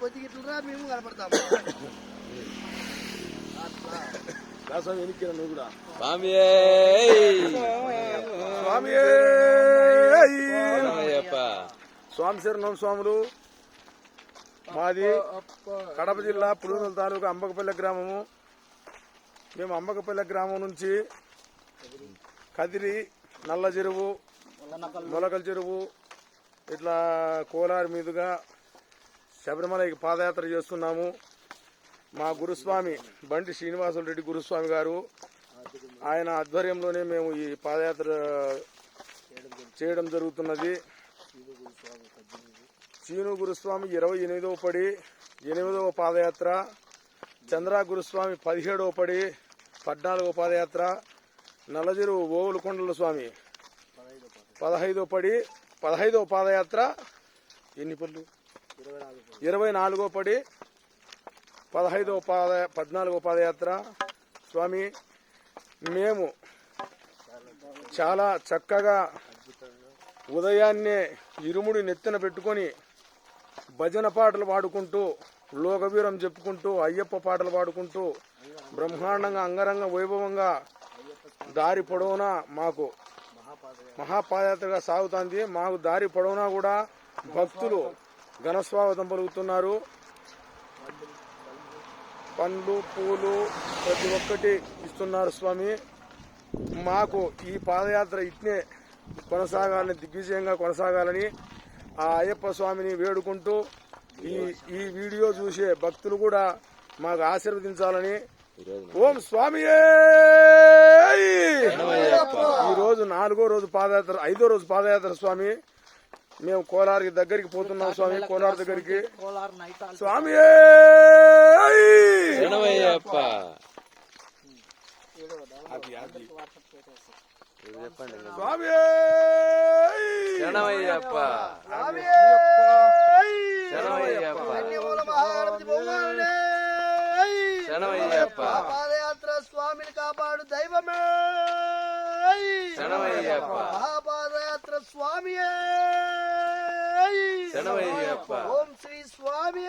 కొద్దిగా ఇట్లా మేము కనపడతాము. నువ్వు కూడా స్వామి శరణం స్వాములు. మాది కడప జిల్లా పులివెందుల తాలూకా అంబకపల్లె గ్రామము. మేము అంబకపల్లె గ్రామం నుంచి కదిరి, నల్ల చెరువు, మొలకల చెరువు ఇట్లా కోలారు మీదుగా శబరిమలకి పాదయాత్ర చేస్తున్నాము. మా గురుస్వామి బండి శ్రీనివాసులు రెడ్డి గురుస్వామి గారు, ఆయన ఆధ్వర్యంలోనే మేము ఈ పాదయాత్ర చేయడం జరుగుతున్నది. చీను గురుస్వామి 28వ పడి 8వ పాదయాత్ర, చంద్ర గురుస్వామి 17వ పడి 14వ పాదయాత్ర, నల్లజెరువు ఓవులకొండల స్వామి 15వ పడి 15వ పాదయాత్ర, ఎన్ని పళ్ళు 24వ పడి 14వ పాదయాత్ర. స్వామి మేము చాలా చక్కగా ఉదయాన్నే ఇరుముడి నెత్తిన పెట్టుకొని భజన పాటలు పాడుకుంటూ, లోకవీరం చెప్పుకుంటూ, అయ్యప్ప పాటలు పాడుకుంటూ బ్రహ్మాండంగా అంగరంగ వైభవంగా దారి పొడవునా మాకు మహాపాదయాత్రగా సాగుతుంది. మాకు దారి పొడవునా కూడా భక్తులు ఘనస్వాగతం పలుకుతున్నారు. పండ్లు, పూలు ప్రతి ఒక్కటి ఇస్తున్నారు. స్వామి మాకు ఈ పాదయాత్ర ఇట్నే కొనసాగాలని, దిగ్విజయంగా కొనసాగాలని ఆ అయ్యప్ప స్వామిని వేడుకుంటూ ఈ వీడియో చూసే భక్తులు కూడా మాకు ఆశీర్వదించాలని. ఓం స్వామి. ఈ రోజు 4వ రోజు పాదయాత్ర, 5వ రోజు పాదయాత్ర. స్వామి మేము కోలార్ దగ్గరికి పోతున్నాం. స్వామి కోలార్ దగ్గరికి. స్వామి స్వామి పాదయాత్ర స్వామిని కాపాడు దైవమే. మహాపాదయాత్ర స్వామి. ఓం శ్రీ స్వామి.